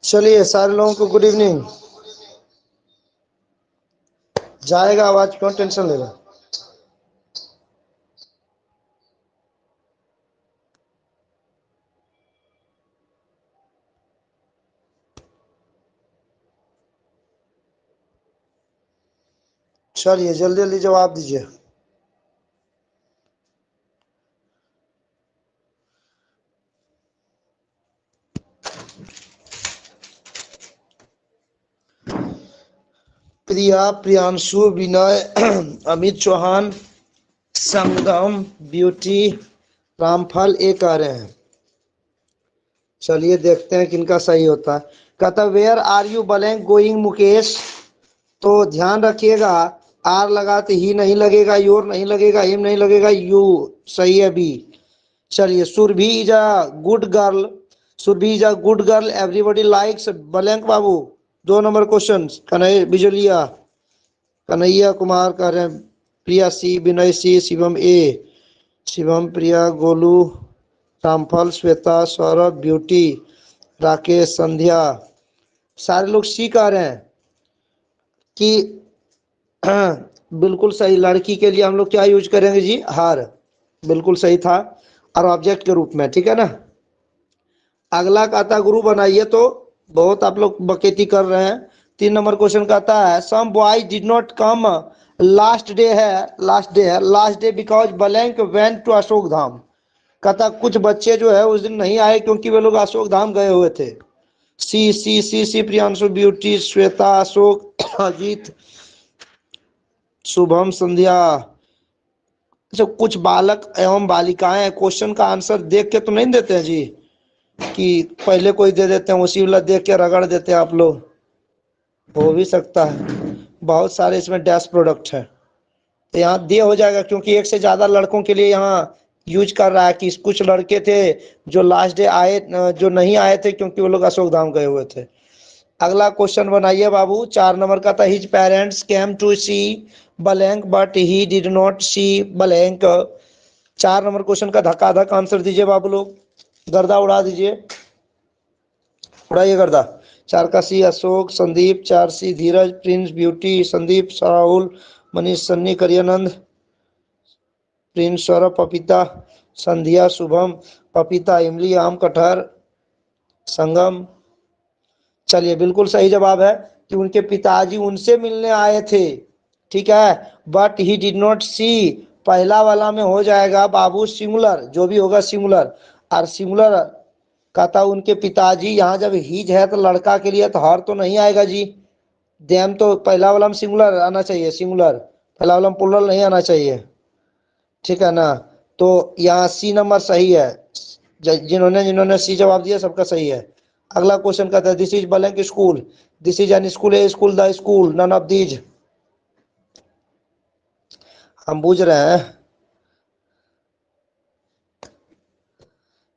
चलिए सारे लोगों को गुड इवनिंग। जाएगा आवाज, क्यों टेंशन ले रहा। चलिए जल्दी जल्दी जवाब दीजिए। प्रिया, प्रियांशु, विनय, अमित चौहान, संगम, ब्यूटी, रामफल एक आ रहे हैं। चलिए देखते हैं किनका सही होता है। कहता where are you blank going Mukesh. तो ध्यान रखिएगा, आर लगाते ही नहीं लगेगा, योर नहीं लगेगा, हिम नहीं लगेगा, यू सही है बी। चलिए Surabhi is a good girl, Surabhi is a good girl, everybody likes blank बाबू। 2 नंबर क्वेश्चन बिजलिया, कन्हैया कुमार कह रहे हैं, Priya C, Vinay C, Shivam A, Shivam, Priya, Golu, Ramphal, Shweta, Saurabh, Beauty, Rakesh, Sandhya, सारे लोग सी कह रहे हैं कि बिल्कुल सही। लड़की के लिए हम लोग क्या यूज करेंगे जी, हार। बिल्कुल सही था, और ऑब्जेक्ट के रूप में, ठीक है ना। अगला कहता गुरु बनाइए, तो बहुत आप लोग बकेती कर रहे हैं। 3 नंबर क्वेश्चन कहता है some boys did not come, last day है, last day because blank went to Ashok Dham. कहता कुछ बच्चे जो है उस दिन नहीं आए क्योंकि वे लोग अशोक धाम गए हुए थे। सी सी सी सी, प्रियांशु, ब्यूटी, श्वेता, अशोक, अजीत, शुभम, संध्या। अच्छा, कुछ बालक एवं बालिकाएं क्वेश्चन का आंसर देख के तो नहीं देते हैं जी, कि पहले कोई दे देते हैं उसी वाला देख के रगड़ देते हैं आप लोग। हो भी सकता है, बहुत सारे इसमें डैश प्रोडक्ट है, तो यहाँ दे हो जाएगा क्योंकि एक से ज्यादा लड़कों के लिए यहाँ यूज कर रहा है कि कुछ लड़के थे जो लास्ट डे आए, जो नहीं आए थे क्योंकि वो लोग अशोक धाम गए हुए थे। अगला क्वेश्चन बनाइए बाबू, 4 नंबर का था his parents came to see blank but he did not see blank. 4 number question का धक्का धक आंसर दीजिए बाबू लोग, गर्दा उड़ा दीजिए, उड़ाइए गर्दा। 4 का C Ashok, Sandeep, 4 C Dheeraj, Prince, Beauty, Sandeep, Rahul, Manish, Sunny, Kariyanand, Prince, Saurabh, Papita, Sandhya, Shubham, पपीता, इमली, आम, कटहर, संगम। चलिए बिल्कुल सही जवाब है कि उनके पिताजी उनसे मिलने आए थे, ठीक है, बट ही डिड नॉट सी। पहला वाला में हो जाएगा बाबू सिंगुलर, जो भी होगा सिंगुलर, और सिंगुलर का था उनके पिताजी। यहाँ जब हिज है तो लड़का के लिए, तो हर तो नहीं आएगा जी, देम तो पहला वाला में सिंगुलर आना चाहिए, सिंगुलर, पहला वाला में प्लुरल नहीं आना चाहिए, ठीक है ना। तो यहाँ सी नंबर सही है, जिन्होंने जिन्होंने सी जवाब दिया सबका सही है। अगला क्वेश्चन कहता है this is blank school, this is an school, a school, the school, none of these. हम बूझ रहे हैं।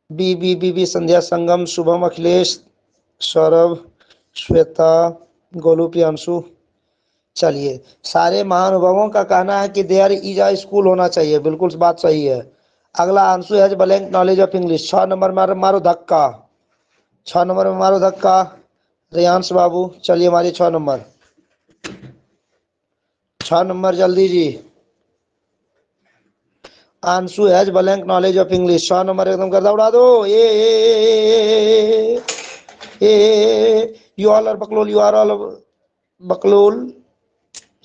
बी संध्या, संगम, शुभम, अखिलेश, सौरभ, श्वेता, गोलू, प्रियांशु। चलिए, सारे महानुभावों का कहना है कि देयर इज अ स्कूल होना चाहिए, बिल्कुल बात सही है। अगला आंसू है blank knowledge of English. 6 number मारो, मारो धक्का। 6 नंबर में मारो धक्का, रियांश बाबू। चलिए मारिए 6 नंबर। 6 नंबर जल्दी जी। Ansu has blank knowledge of English. 6 number एकदम गर्दा उड़ा दो। यू ऑल आर बकलोल, यू आर ऑल बकलोल।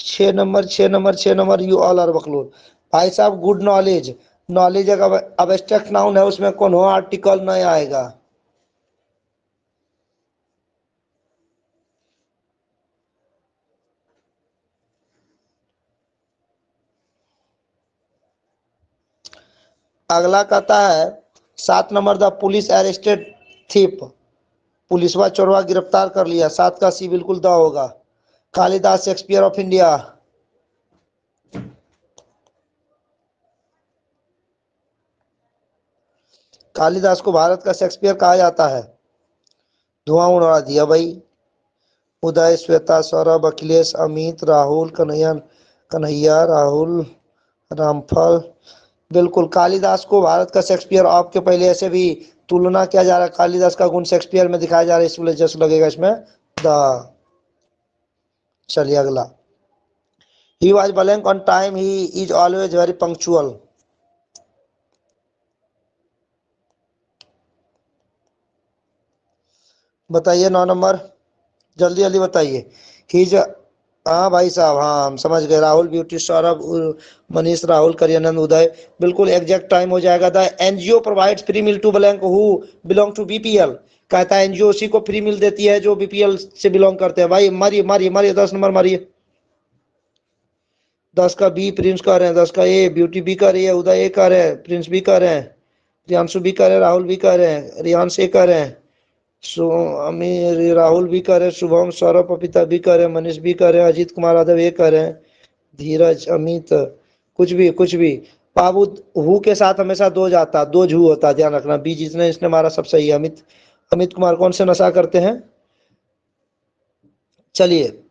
6 number, 6 number, 6 number, you all are बकलोल। भाई साहब, गुड नॉलेज, नॉलेज अगर अब्स्ट्रैक्ट नाउन है उसमें कौन हो आर्टिकल नहीं आएगा। अगला कहता है 7 number, the police arrested thief. पुलिसवा चोरवा गिरफ्तार कर लिया। 7 का सी बिल्कुल द होगा। Kalidas, Shakespeare of India. Kalidas को भारत का शेक्सपियर कहा जाता है। धुआं उड़ा दिया भाई। उदय, श्वेता, सौरभ, अखिलेश, अमित, राहुल, कन्हैया, कन्हैया, राहुल, रामफल। बिल्कुल, कालिदास को भारत का शेक्सपियर। आपके पहले ऐसे भी तुलना किया जा रहा है, कालिदास का गुण शेक्सपियर में दिखाया जा रहा है, इसलिए जस्ट लगेगा इसमें द। चलिए अगला। He was blank on time, he is always very punctual. बताइए 9 नंबर, जल्दी जल्दी बताइए। ही ज हाँ भाई साहब, हाँ हम समझ गए। राहुल, ब्यूटी, सौरभ, मनीष, राहुल, करियानंद, उदय। बिल्कुल एग्जैक्ट टाइम हो जाएगा। The NGO provides free meal to blank who belong to BPL. कहता है एनजीओ उसी को फ्री मील देती है जो बीपीएल से बिलोंग करते हैं। भाई मारिए मारिए मारिए, 10 नंबर मारिए। 10 का बी प्रिंस कर रहे हैं, 10 का ए ब्यूटी बी कर रही है, उदय ए कर रहे हैं, प्रिंस बी कर रहे हैं, प्रियांशु बी कर रहे हैं, राहुल बी कर रहे हैं, रियांश ए कर रहे हैं, राहुल भी करे, शुभम, सौरभ, पपीता भी करे, मनीष भी करे, अजीत कुमार यादव ये करे, धीरज, अमित, कुछ भी कुछ भी। बाबू, हु के साथ हमेशा दो जाता, दो झू होता, ध्यान रखना। बी जिसने इसने मारा सब सही है। अमित, अमित कुमार कौन से नशा करते हैं? चलिए,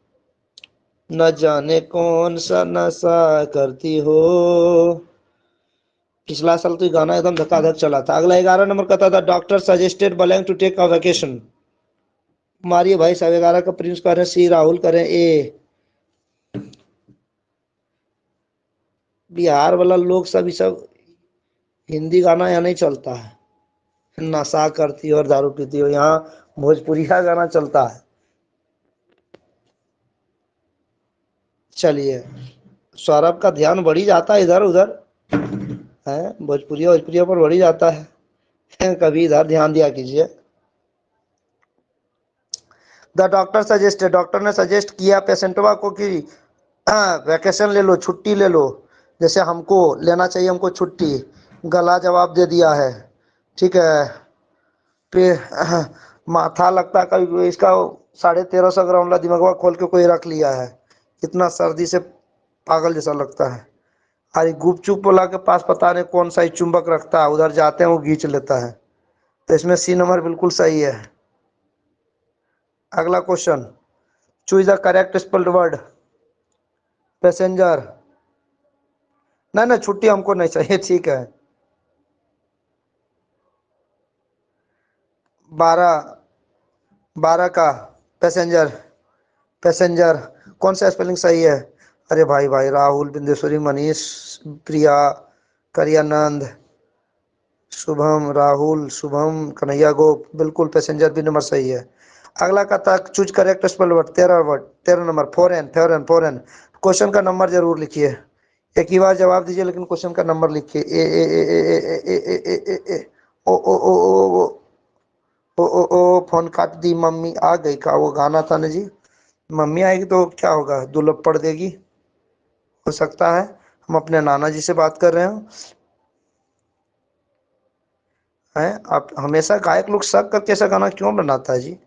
न जाने कौन सा नशा करती हो। पिछला साल तो ये गाना एकदम धक्का चला था। अगला 11 नंबर कहता था doctor suggested blank to take a vacation. मारिए भाई साहब। 11 का प्रिंस करें, सी राहुल करें, ए। बिहार वाला लोग सब हिंदी गाना यहाँ नहीं चलता है। नशा करती हो और दारू पीती हो, यहाँ भोजपुरिया गाना चलता है। चलिए, सौरभ का ध्यान बढ़ी जाता है इधर उधर है, भोजपुरिया भोजपुरिया पर बढ़ी जाता है। कभी इधर ध्यान दिया कीजिए। द डॉक्टर सजेस्टेड, डॉक्टर ने सजेस्ट किया पेशेंटवा को कि वैकेशन ले लो, छुट्टी ले लो। जैसे हमको लेना चाहिए, हमको छुट्टी। गला जवाब दे दिया है, ठीक है। पे माथा लगता कभी इसका 1350 ग्राम ला दिमागवा खोल के कोई रख लिया है। इतना सर्दी से पागल जैसा लगता है। अरे गुपचुप वाला के पास पता नहीं कौन सा ही चुंबक रखता है, उधर जाते हैं वो खींच लेता है। तो इसमें सी नंबर बिल्कुल सही है। अगला question, choose the correct spelled word. Passenger. नहीं नहीं, छुट्टी हमको नहीं चाहिए, ठीक है। 12 का पैसेंजर, पैसेंजर कौन सा स्पेलिंग सही है? अरे भाई भाई, राहुल, बिंदेश्वरी, मनीष, प्रिया, करियानंद, शुभम, राहुल, शुभम, कन्हैया, गोप। बिल्कुल पैसेंजर भी नंबर सही है। अगला का था choose correct spell word. 13 word, 13 number, foreign, foreign, foreign. Question का नंबर जरूर लिखिए। एक ही बार जवाब दीजिए, लेकिन क्वेश्चन का नंबर लिखिए। ए ए ए ए ए ए ए ए ए ए ए ओ ओ ओ ओ ओ फोन काट दी। मम्मी आ गई का वो गाना था ना जी। मम्मी आएगी तो क्या होगा, दुलप पड़ देगी। हो सकता है हम अपने नाना जी से बात कर रहे हो। हैं आप हमेशा गायक लोग शक करके ऐसा गाना क्यों बनाता है जी?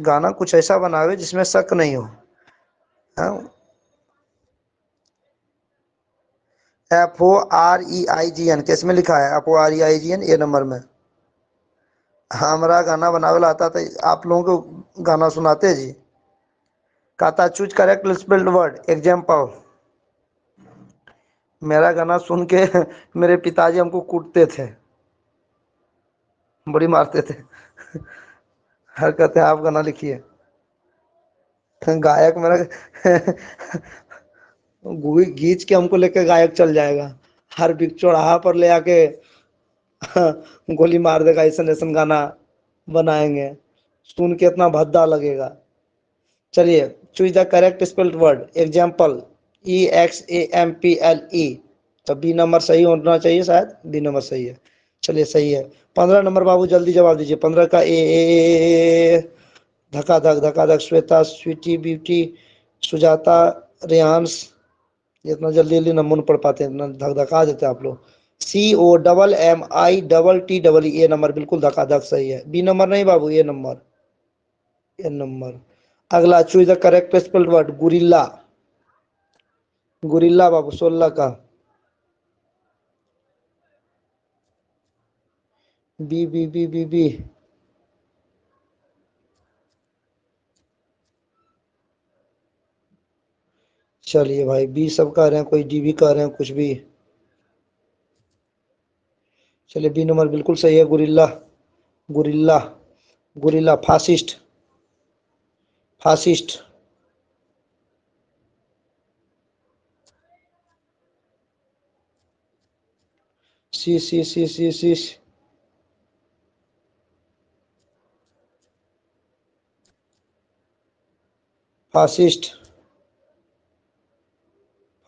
गाना कुछ ऐसा बनावे जिसमें शक नहीं हो। हैं? FOREIGN किस में लिखा है? FOREIGN ए नंबर में। हमारा गाना बनावे ला आता था, आप लोगों को गाना सुनाते जी। कहता choose correct spelled word example. मेरा गाना सुन के मेरे पिताजी हमको कूटते थे, बड़ी मारते थे। हर कहते हैं आप गाना लिखिए। गायक मेरा घींच के हमको लेकर गायक चल जाएगा, हर बिग चौराहा पर ले आके गोली मार देगा। ऐसा ऐसा गाना बनाएंगे, सुन के इतना भद्दा लगेगा। चलिए, choose the correct spelled word example EXAMPLE। तो बी नंबर सही होना चाहिए, शायद बी नंबर सही है। चलिए सही है। 15 नंबर बाबू जल्दी जवाब दीजिए। 15 का ए धका धक श्वेता स्वीटी ब्यूटी सुजाता रेहांस। इतना जल्दी जल्दी नंबर नहीं पढ़ पाते, इतना धक धका देते आप लोग। COMMITTE ए नंबर बिल्कुल धका धक सही है। बी नंबर नहीं बाबू, ए नंबर, ए नंबर। अगला choose the correct spelled word guerrilla. Guerrilla बाबू 16 का B B B B B. चलिए भाई, बी सब कह रहे हैं, कोई डी भी कह रहे हैं, कुछ भी। चलिए बी नंबर बिल्कुल सही है, guerrilla. Guerrilla, guerrilla fascist, fascist. C fascist,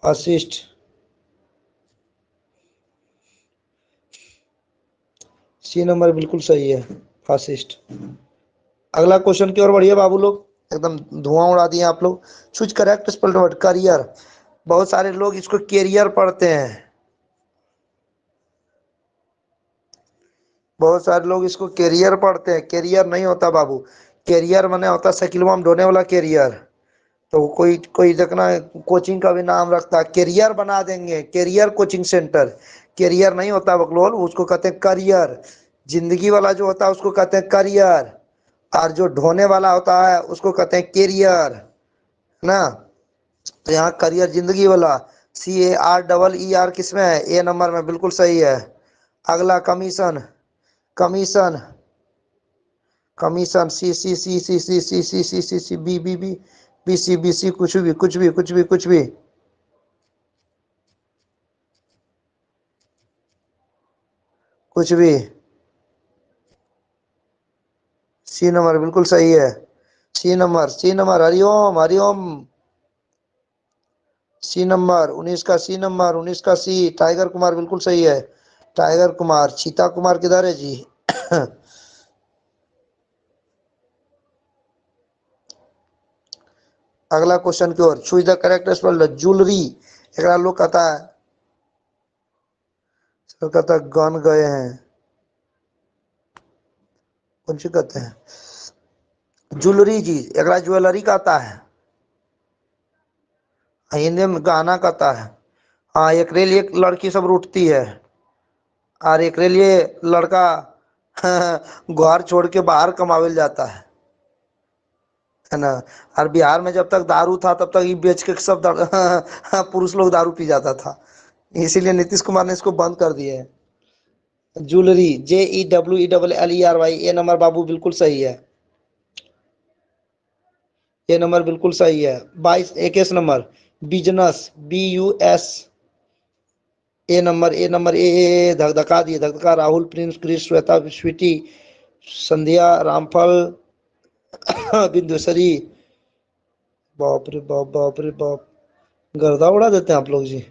fascist. C number बिल्कुल सही है, फासिस्ट। अगला क्वेश्चन की ओर बढ़िए बाबू लोग, एकदम धुआं उड़ा दिए आप लोग। Choose correct spelled word career. बहुत सारे लोग इसको कैरियर पढ़ते हैं, बहुत सारे लोग इसको कैरियर पढ़ते हैं। कैरियर नहीं होता बाबू, कैरियर माने होता साइकिलवा में ढोने वाला कैरियर। तो कोई कोई देखना कोचिंग का भी नाम रखता है, कैरियर बना देंगे, कैरियर कोचिंग सेंटर। कैरियर नहीं होता बकलोल, उसको कहते हैं करियर। जिंदगी वाला जो होता है उसको कहते हैं करियर, और जो ढोने वाला होता है उसको कहते हैं कैरियर ना। तो यहाँ करियर जिंदगी वाला, CARER किसमें है? ए नंबर में बिल्कुल सही है। अगला commission, commission, commission C B C कुछ भी कुछ भी कुछ भी कुछ भी कुछ भी। सी नंबर बिल्कुल सही है। C number, C number, Hariom Hariom. C number 19 का, सी नंबर 19 का सी। टाइगर कुमार बिल्कुल सही है, टाइगर कुमार। चीता कुमार किधर है जी? अगला क्वेश्चन की ओर। Choose the correct spell jewellery. एक लोग कहता है, तो कहता है गन गए हैं, कौन सी कहते हैं? ज्वेलरी जी, एक ज्वेलरी कहता है, हिंदी में गाना कहता है। हाँ, एक लिए एक लड़की सब रूठती है, और एक लिए लड़का घर छोड़ के बाहर कमावे जाता है ना। और बिहार में जब तक दारू था तब तक ये बेच के सब पुरुष लोग दारू पी जाता था, इसीलिए नीतीश कुमार ने इसको बंद कर दिया है। ज्वेलरी JEWELLERY ए नंबर बाबू बिल्कुल सही है, ये नंबर बिल्कुल सही है। 22 21 number business BUS A number, A number A धकधका दिए, धकधका। Rahul Prince Chris Shweta Sweety Sandhya Ramphal Bindusari. बाप रे बाप, बाप रे बाप, गर्दा उड़ा देते हैं आप लोग जी।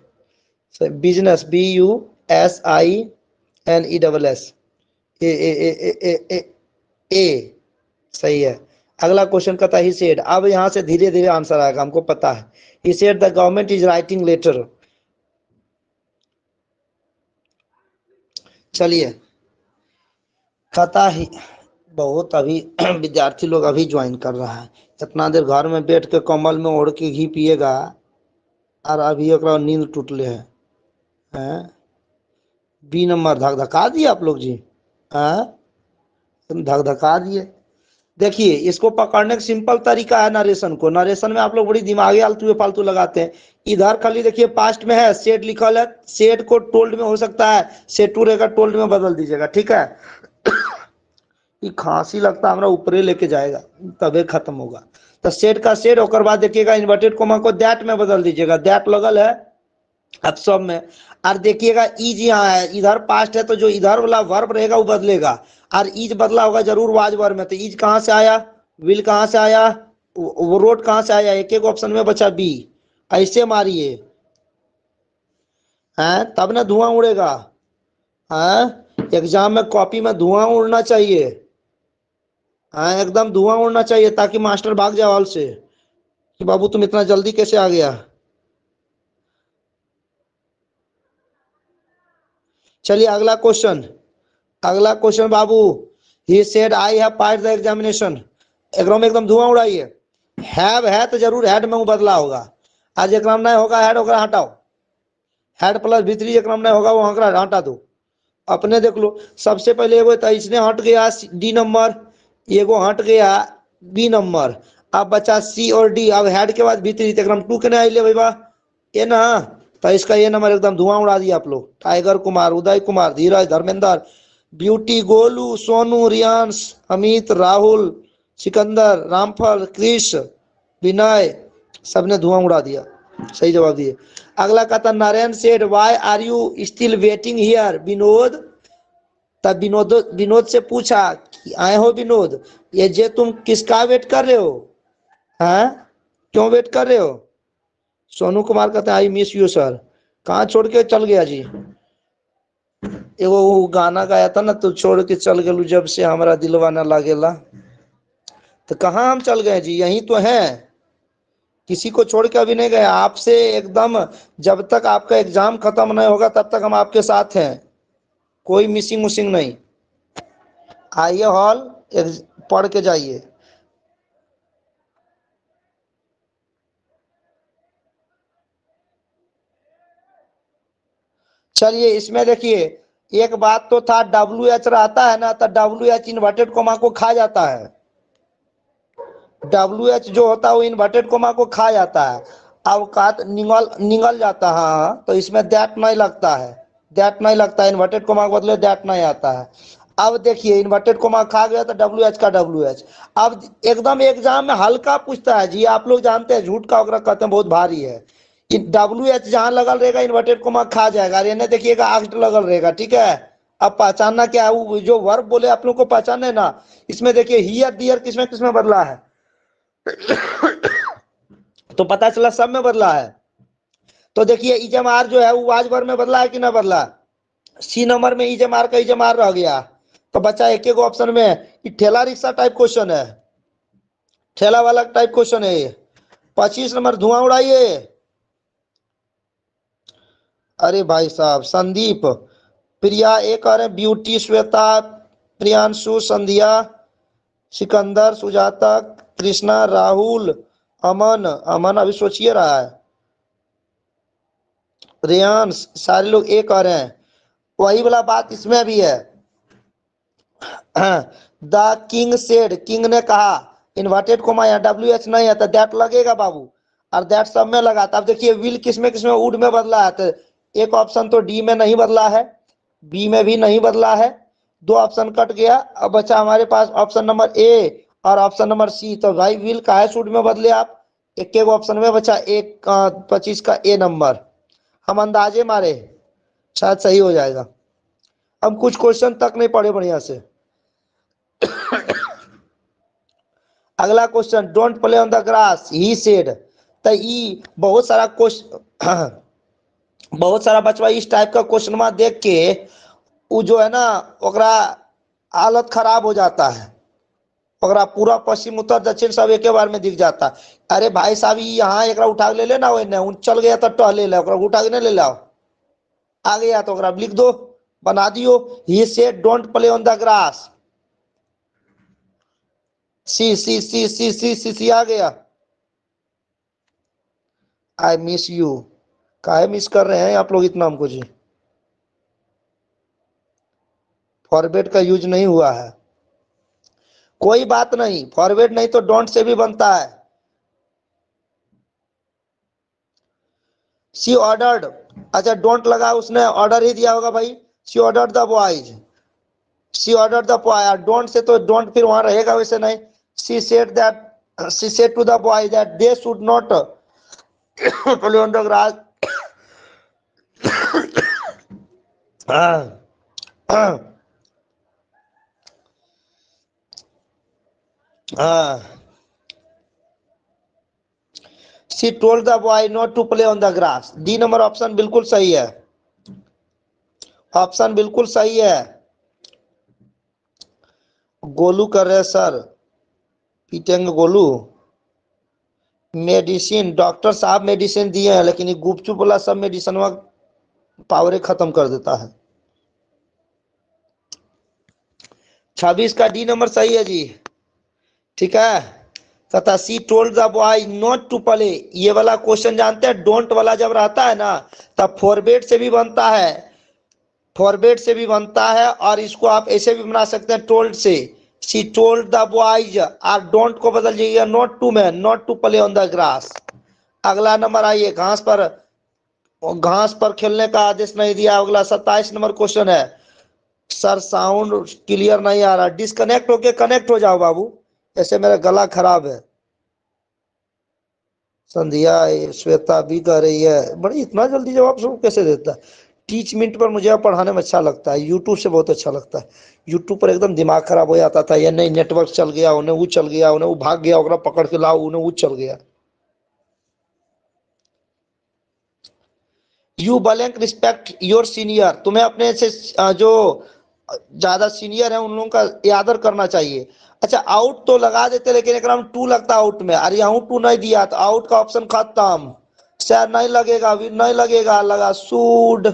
बिजनेस BUSINESS ए सही है। अगला क्वेश्चन कहता है ही सेड। अब यहाँ से धीरे धीरे आंसर आएगा, हमको पता है। He said the government is writing letter. चलिए, कहता ही बहुत अभी विद्यार्थी लोग अभी ज्वाइन कर रहा है, इतना देर घर में बैठ के कम्बल में ओढ़ के घी पिएगा, और अभी ओकरा नींद टूटले है। हैं बी नंबर धक धका दिए आप लोग जी। हैं तुम धक धका दिए। देखिए इसको पकड़ने का सिंपल तरीका है नरेशन को। नरेशन में आप लोग बड़ी दिमागी आलतू फालतू लगाते हैं। इधर खाली देखिए पास्ट में है सेड लिखल है, सेड को टोल्ड में हो सकता है, सेड टू रहेगा टोल्ड में बदल दीजिएगा, ठीक है। ये खांसी लगता है हमरा ऊपरे लेके जाएगा तबे खत्म होगा। तो सेड का सेड और बाद देखिएगा इन्वर्टेड कोमा को दैट में बदल दीजिएगा, दैट लगल है अब सब में। और देखिएगा ईज यहाँ है, इधर पास्ट है तो जो इधर वाला वर्ब रहेगा वो बदलेगा, और ईज बदला होगा जरूर वाज वर्ब में। तो ईज कहाँ से आया, विल कहाँ से आया, वो रोड कहाँ से आया, एक एक ऑप्शन में बचा बी। ऐसे मारिए हैं तब ना धुआं उड़ेगा। हैं एग्जाम में कॉपी में धुआं उड़ना चाहिए। हाँ एकदम धुआं उड़ना चाहिए ताकि मास्टर भाग जाए हॉल से कि बाबू तुम इतना जल्दी कैसे आ गया। चलिए अगला क्वेश्चन, अगला question Babu. He said I have pass the examination, एकदम धुआं उड़ाइए। हैव है तो जरूर हेड में बदला होगा, आज एक नहीं होगा हेड ओकरा हटाओ, हेड प्लस भीतरी एक नहीं होगा वो हकरा हटा दो। अपने देख लो सबसे पहले एगो तो इसने हट गया डी नंबर, एगो हट गया बी नंबर, अब बचा सी और डी। अब हेड के बाद भीतरी एकदम टू के नहीं ले भाई ये ना, तो इसका ये नंबर एकदम धुआं उड़ा दिया आप लोग। टाइगर कुमार, उदय कुमार, धीरज, धर्मेंद्र, ब्यूटी, गोलू, सोनू, रियांश, अमित, राहुल, सिकंदर, रामफल, क्रिश, विनय, सबने धुआं उड़ा दिया, सही जवाब दिए। अगला कहता Narayan said why are you still waiting here Vinod. तब विनोद विनोद से पूछा कि आए हो विनोद, ये जे तुम किसका वेट कर रहे हो, हैं क्यों वेट कर रहे हो। सोनू कुमार कहते हैं आई मिस यू सर। कहाँ छोड़ के चल गया जी, एगो वो गाना गाया था ना, तो छोड़ के चल गलू जब से हमारा दिलवा न लागेला। तो कहाँ हम चल गए जी, यही तो है, किसी को छोड़ के अभी नहीं गए आपसे एकदम। जब तक आपका एग्जाम खत्म नहीं होगा तब तक हम आपके साथ हैं, कोई मिसिंग उसिंग नहीं। आइए हॉल पढ़ के जाइए। चलिए इसमें देखिए एक बात तो था, डब्ल्यू एच रहता है ना तो डब्ल्यू एच इन्वर्टेड कोमा को खा जाता है, डब्ल्यू एच जो होता है वो इन्वर्टेड कोमा को खा जाता है। अवकात निगल निगल जाता है, हाँ तो इसमें दैट नहीं लगता है, दैट नहीं लगता है, इन्वर्टेड कोमा के बदले दैट नहीं आता है। अब देखिए इन्वर्टेड कोमा खा गया तो डब्ल्यू एच का डब्ल्यू एच। अब एकदम एग्जाम में हल्का पूछता है जी, आप लोग जानते हैं झूठ का वगैरह कहते हैं बहुत भारी है। डब्ल्यू एच जहां लगल रहेगा इन्वर्टेड कोमा खा जाएगा, यानी देखिएगा आस्ट लगल रहेगा, ठीक है। अब पहचानना क्या है, वो जो वर्ब बोले आप लोग को पहचानना है ना। इसमें देखिए हियर डियर किसमें किसमें बदला है, तो पता चला सब में बदला है। तो देखिए इजमार जो है वो आज भर में बदला है कि ना बदला, सी नंबर में इजमार का इजमार रह गया, तो बच्चा एक एक ऑप्शन में ठेला रिक्शा टाइप क्वेश्चन है, ठेला वाला टाइप क्वेश्चन है ये। 25 नंबर धुआं उड़ाइए। अरे भाई साहब संदीप, प्रिया एक और है, ब्यूटी, श्वेता, प्रियांशु, संध्या, सिकंदर, सुजाता, कृष्णा, राहुल, अमन, अमन अभी सोचिए रहा है, रेयांश, सारे लोग एक आ रहे हैं। वही वाला बात इसमें भी है। द किंग सेड, किंग ने कहा, इन्वर्टेड कोमा या डब्ल्यू एच नहीं है तो दैट लगेगा बाबू, और दैट सब में लगा। अब देखिए विल किसमें किसमें वुड में बदला है, तो एक ऑप्शन तो डी में नहीं बदला है, बी में भी नहीं बदला है, दो ऑप्शन कट गया। अब बचा हमारे पास ऑप्शन नंबर ए और ऑप्शन नंबर सी। तो भाई विल का है सूट में बदले आप, एक एक ऑप्शन में बचा एक 25 का ए नंबर। हम अंदाजे मारे शायद सही हो जाएगा। हम कुछ क्वेश्चन तक नहीं पढ़े बढ़िया से। अगला question, don't play on the grass he said. तो ई बहुत सारा क्वेश्चन बहुत सारा बचवा इस टाइप का क्वेश्चन देख के वो जो है ना ओकरा हालत खराब हो जाता है, ओकरा पूरा पश्चिम उत्तर दक्षिण सब एक बार में दिख जाता है। अरे भाई साहब यहाँ एक उठा ले लेना, वो चल गया तो टहले ले, उठा के नहीं ले लाओ, आ गया तो ओकरा लिख दो, बना दियो। He said don't play on the grass, C C C C C C C आ गया। आई मिस यू, काहे मिस कर रहे हैं आप लोग इतना हमको जी। फॉरवर्ड का यूज नहीं हुआ है। कोई बात नहीं, फॉरवर्ड नहीं तो डोंट से भी बनता है। शी ऑर्डर्ड, अच्छा डोंट लगा, उसने ऑर्डर ही दिया होगा भाई। She ordered the boys, she ordered the boy. Don't से तो डोंट फिर वहां रहेगा, वैसे नहीं। She said that, she said to the boy that they should not play on the grass. She told the boy not to play on the grass. D number option बिल्कुल सही है, ऑप्शन बिल्कुल सही है। गोलू कर रहे सर, पीटेंगे गोलू। मेडिसिन, डॉक्टर साहब medicine दिए हैं, लेकिन ये गुपचुप वाला सब मेडिसिन पावरे खत्म कर देता है। 26 का डी नंबर सही है जी, ठीक है। तथा C told the boy not to play, ये वाला क्वेश्चन जानते हैं, डोंट वाला जब रहता है ना तब फॉरवर्ड से भी बनता है, फॉरवर्ड से भी बनता है, और इसको आप ऐसे भी बना सकते हैं टोल्ड से। शी टोल्ड द बॉयज, और डोंट को बदल जाइएगा not to man, not to play on the grass. अगला नंबर आइए, घास पर खेलने का आदेश नहीं दिया। अगला 27 नंबर क्वेश्चन है। सर साउंड क्लियर नहीं आ रहा, डिस्कनेक्ट होके कनेक्ट हो जाओ बाबू, ऐसे मेरा गला खराब है। संध्या श्वेता भी कह रही है, बड़ी इतना जल्दी जवाब सब कैसे देता है। टीच मिनट पर मुझे पढ़ाने में अच्छा लगता है, यूट्यूब से बहुत अच्छा लगता है। यूट्यूब पर एकदम दिमाग खराब हो जाता था, ये नहीं नेटवर्क चल गया, उन्हें वो चल गया, उन्हें वो भाग गया, ओकरा पकड़ के लाओ, उन्हें वो चल गया। You blank respect your senior, तुम्हें अपने से जो ज्यादा सीनियर है उन लोगों का आदर करना चाहिए। अच्छा आउट तो लगा देते, लेकिन एक टू लगता आउट में, अरे यहाँ टू नहीं दिया तो आउट का ऑप्शन खत्म। शायद नहीं लगेगा, अभी नहीं लगेगा, लगा शुड,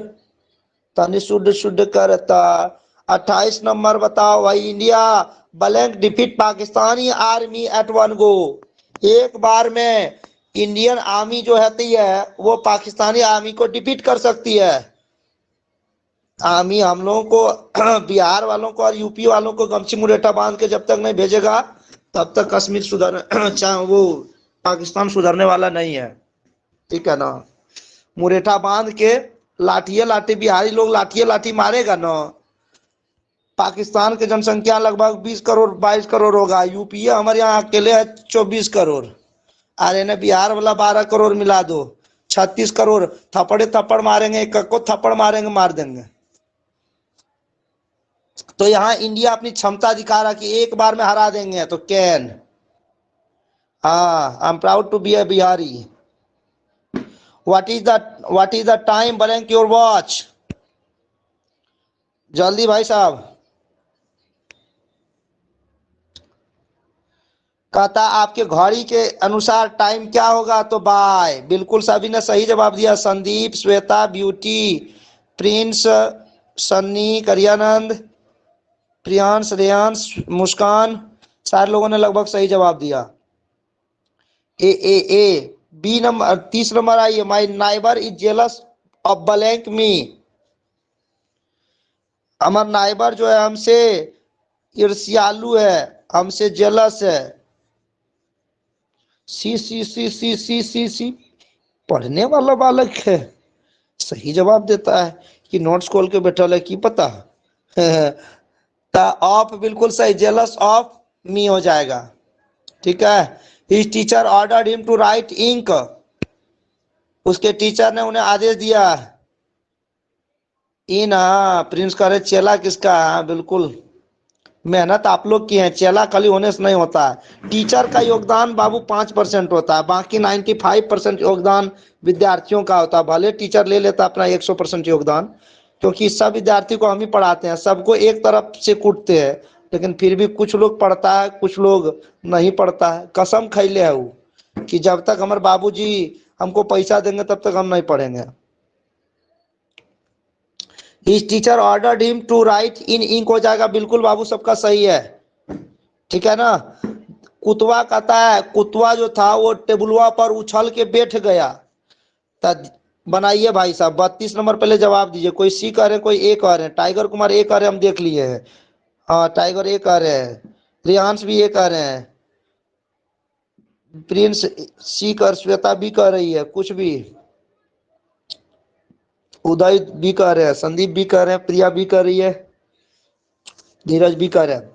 तनी शुड शुड करता। 28 नंबर बताओ भाई, India blank defeat Pakistani army at one go, एक बार में इंडियन आर्मी जो होती है वो पाकिस्तानी आर्मी को डिफीट कर सकती है। आर्मी हम लोगों को बिहार वालों को और यूपी वालों को गमछी मुरेठा बांध के जब तक नहीं भेजेगा तब तक कश्मीर सुधर चाहे वो पाकिस्तान सुधरने वाला नहीं है, ठीक है ना। मुरेठा बांध के लाठिए लाठी, बिहारी लोग लाठिए लाठी मारेगा ना। पाकिस्तान की जनसंख्या लगभग 20 करोड़ 22 करोड़ होगा, यूपी हमारे यहाँ अकेले है 24 करोड़, और इन्हें बिहार वाला 12 करोड़ मिला दो, 36 करोड़। थप्पड़े थप्पड़ मारेंगे, एक को थप्पड़ मारेंगे, मार देंगे। तो यहाँ इंडिया अपनी क्षमता दिखा रहा कि एक बार में हरा देंगे, तो कैन, हाँ I am proud to be a Bihari. What is the time blank your watch, जल्दी भाई साहब। कहता आपके घड़ी के अनुसार टाइम क्या होगा, तो बाय, बिल्कुल सभी ने सही जवाब दिया। संदीप, श्वेता, ब्यूटी, प्रिंस, सन्नी, करियानंद, प्रियांश, रेयांश, मुस्कान, सारे लोगों ने लगभग सही जवाब दिया। ए बी नंबर 30 नंबर आइए, my neighbour is jealous of blank me, हमारा नाइबर जो है हमसे ईर्ष्यालु है, हमसे जेलस है। सी C C C C C सी पढ़ने वाला बालक है, सही जवाब देता है कि नोट्स खोल के बैठा है की पता। ऑफ बिल्कुल सही, जेलस ऑफ मी हो जाएगा, ठीक है। His teacher ordered him to write ink, उसके टीचर ने उन्हें आदेश दिया। इन, हाँ प्रिंस करे चेला किसका, हाँ बिल्कुल, मेहनत आप लोग की है, चेला खाली होने से नहीं होता है। टीचर का योगदान बाबू 5% होता है, बाकी 95% योगदान विद्यार्थियों का होता है। भले टीचर ले लेता अपना 100% योगदान, क्योंकि सब विद्यार्थी को हम ही पढ़ाते हैं, सबको एक तरफ से कूटते हैं, लेकिन फिर भी कुछ लोग पढ़ता है, कुछ लोग नहीं पढ़ता है। कसम खैले है वो कि जब तक हमारे बाबूजी हमको पैसा देंगे तब तक हम नहीं पढ़ेंगे। His teacher ordered him to write in ink हो जाएगा, बिल्कुल बाबू सबका सही है, ठीक है ना। कुतवा कहता है, कुतवा जो था वो टेबुलवा पर उछल के बैठ गया, बनाइए भाई साहब। 32 नंबर पहले जवाब दीजिए। कोई सी कह रहे हैं, कोई ए कह रहे हैं। टाइगर कुमार ए कह रहे हैं, हम देख लिए हैं। हाँ टाइगर ए कह रहे हैं, रियांश भी ए कह रहे हैं, प्रिंस सी कर, श्वेता भी कह रही है, कुछ भी, उदय भी कह रहे हैं, संदीप भी कह रहे हैं, प्रिया भी कह रही है, धीरज भी कह रहे हैं।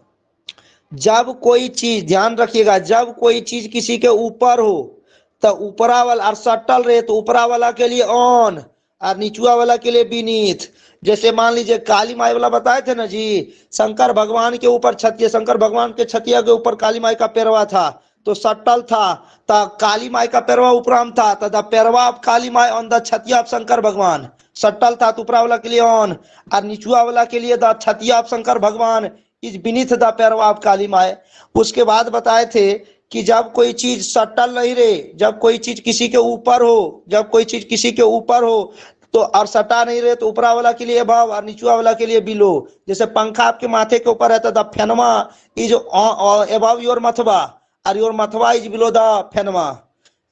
जब कोई चीज, ध्यान रखिएगा, जब कोई चीज किसी के ऊपर हो तो ऊपरा वाला और सटल रहे तो ऊपरा वाला के लिए ऑन और निचुआ वाला के लिए बीनीथ। जैसे मान लीजिए काली माई वाला बताए थे ना जी, शंकर भगवान के ऊपर छतिया, शंकर भगवान के छतिया के ऊपर काली माई का पैरवा था तो सटल था, तो काली माई का पैरवा उपराम था, तो द पैरवा of Kali Mai on the छतिया ऑफ शंकर भगवान। सटल था तो ऊपरा वाला के लिए ऑन और निचुआ वाला के लिए द छतिया ऑफ शंकर भगवान इज बीनीथ द पैरवा ऑफ काली माई। उसके बाद बताए थे कि जब कोई चीज सटल नहीं रहे, जब कोई चीज किसी के ऊपर हो, जब कोई चीज किसी के ऊपर हो तो और सटा नहीं रहे तो ऊपरा वाला के लिए अबव और निचुआ वाला के लिए बिलो। जैसे पंखा आपके माथे के ऊपर रहता द फेनमा इज अबव योर मथवा और योर मथवा इज बिलो द फेनमा,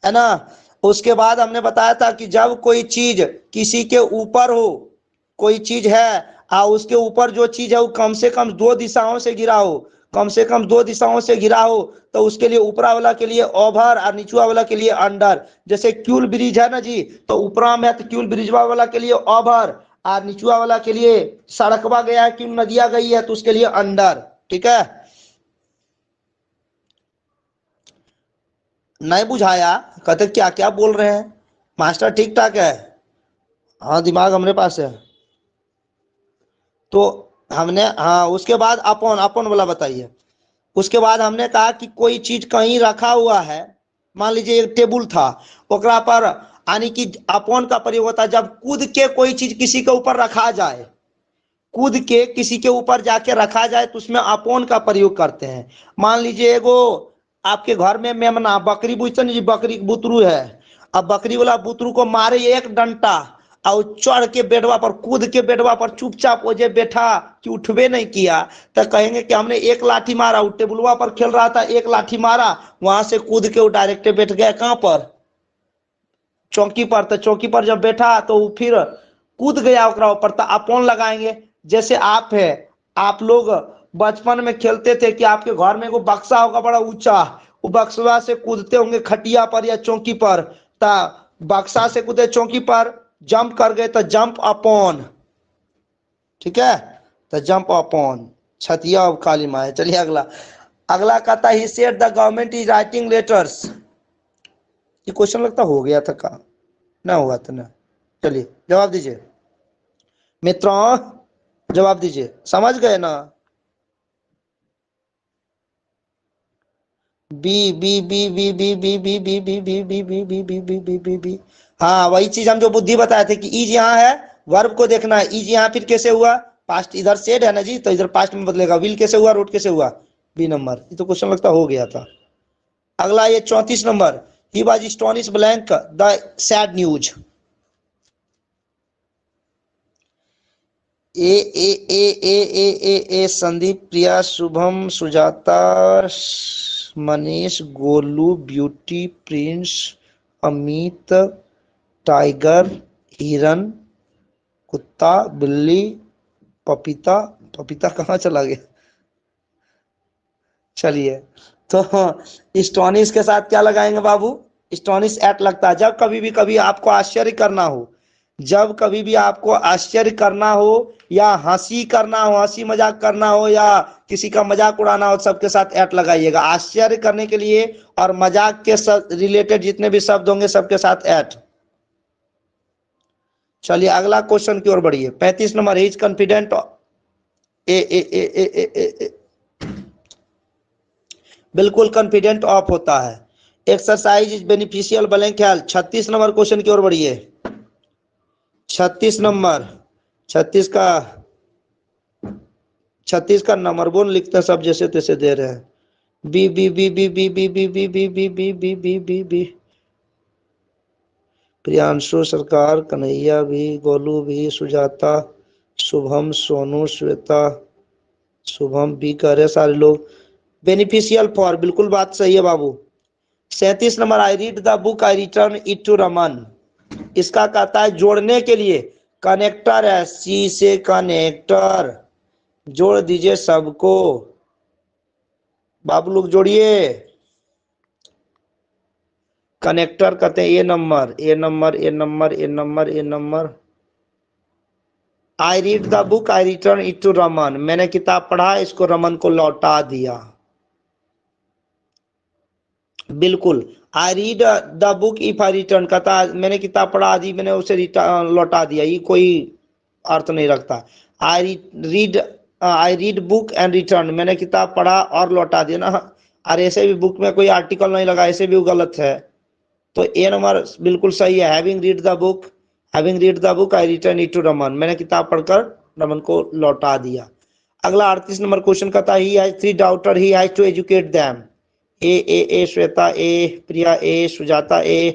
है ना। उसके बाद हमने बताया था कि जब कोई चीज किसी के ऊपर हो, कोई चीज है उसके ऊपर जो चीज है वो कम से कम 2 दिशाओं से गिरा हो, कम से कम 2 दिशाओं से गिरा हो तो उसके लिए ऊपरा वाला के लिए ओवर और निचुआ वाला के लिए अंडर। जैसे क्यूल ब्रिज है ना जी, तो ऊपरा में तो क्यूल ब्रिज वाला के लिए ओवर और निचुआ वाला के लिए सड़कवा गया है, क्यूल नदिया गई है तो उसके लिए अंडर। ठीक है, नहीं बुझाया? कहते क्या क्या बोल रहे हैं मास्टर, ठीक ठाक है। हाँ दिमाग हमारे पास है। तो हमने, हाँ उसके बाद अपन, अपन वाला बताइए। उसके बाद हमने कहा कि कोई चीज कहीं रखा हुआ है, मान लीजिए एक टेबल था, ओकरा पर यानी कि अपन का प्रयोग होता है जब कूद के कोई चीज किसी के ऊपर रखा जाए, कूद के किसी के ऊपर जाके रखा जाए तो उसमें अपन का प्रयोग करते हैं। मान लीजिए एगो आपके घर में मेमना बकरी बुझते जी, बकरी बुतरू है, अब बकरी वाला बुतरू को मारे एक डंटा और चढ़ के बेडवा पर, कूद के बेडवा पर चुपचाप वो जे बैठा कि उठबे नहीं किया तो कहेंगे कि हमने एक लाठी मारा, वो टेबुलवा पर खेल रहा था, एक लाठी मारा, वहां से कूद के वो डायरेक्ट बैठ गया कहां पर, चौकी पर। तो चौकी पर जब बैठा तो वो फिर कूद गया ओकरा ऊपर, तो अपन लगाएंगे। जैसे आप है, आप लोग बचपन में खेलते थे कि आपके घर में एगो बक्सा होगा बड़ा ऊंचा, वो बक्सा से कूदते होंगे खटिया पर या चौकी पर, ता बक्सा से कूदे चौकी पर, जंप कर गए तो जंप अपॉन। ठीक है, तो जंप अपॉन छतिया ऑफ काली माई। चलिए अगला, अगला कहता ही said the government is writing letters. ये क्वेश्चन लगता हो गया था, का ना हुआ था ना। चलिए जवाब दीजिए मित्रों, जवाब दीजिए, समझ गए ना। B B B B B B B B B B B B B B B B B B, हाँ वही चीज हम जो बुद्धि बताए थे कि इज यहाँ है, वर्ब को देखना है, इज यहाँ फिर कैसे हुआ, पास्ट इधर सेड है ना जी, तो इधर पास्ट में बदलेगा, विल कैसे हुआ, रोड कैसे हुआ, बी नंबर। ये तो क्वेश्चन लगता हो गया था। अगला ये 34 number, he was astonish blank the sad news. A A A A A A A Sandeep, Priya, Shubham, Sujata, Manish, Golu, beauty, Prince, Amit, tiger, हिरन, कुत्ता, बिल्ली, पपीता, पपीता कहाँ चला गया। चलिए तो स्टोनिश के साथ क्या लगाएंगे बाबू, स्टोनिश एट लगता है जब कभी भी कभी आपको आश्चर्य करना हो, जब कभी भी आपको आश्चर्य करना हो या हंसी करना हो, हंसी मजाक करना हो या किसी का मजाक उड़ाना हो, सबके साथ एट लगाइएगा आश्चर्य करने के लिए, और मजाक के रिलेटेड जितने भी शब्द होंगे सबके साथ एट। चलिए अगला क्वेश्चन की ओर बढ़िए। 35 नंबर, इज कॉन्फिडेंट ए ए ए ए ए ए ए बिल्कुल कॉन्फिडेंट ऑफ होता है। Exercise is beneficial blank health. 36 number question की ओर बढ़िए। 36 नंबर, 36 का नंबर बोल लिखते हैं सब जैसे तैसे दे रहे हैं। B B B B B B B B B B B B B B B, Priyanshu, Sarkar, Kanhaiya भी, गोलू भी, सुजाता, शुभम, सोनू, श्वेता, शुभम भी कह रहे सारे लोग। बेनिफिशियल फॉर, बिल्कुल बात सही है बाबू। 37 number, I read the book, I return it to Raman. इसका कहता है जोड़ने के लिए, कनेक्टर है, सी से कनेक्टर, जोड़ दीजिए सबको। बाबू लोग जोड़िए। कनेक्टर कहते हैं A number, A number, A number, A number, A number. I read the book, I return it to Raman. मैंने किताब पढ़ा, इसको रमन को लौटा दिया। बिल्कुल। I read the book if I return, कहता मैंने किताब पढ़ा दी, मैंने उसे लौटा दिया, ये कोई अर्थ नहीं रखता। I read book and return, मैंने किताब पढ़ा और लौटा दिया ना। और ऐसे भी बुक में कोई आर्टिकल नहीं लगा, ऐसे भी वो गलत है। तो ए नंबर बिल्कुल सही है। Having read the book, having read the book I return it to Raman, मैंने किताब पढ़कर रमन को लौटा दिया। अगला 38 नंबर क्वेश्चन कहता है he has 3 daughter, he has to educate them. A Shweta, A Priya, A Sujata, A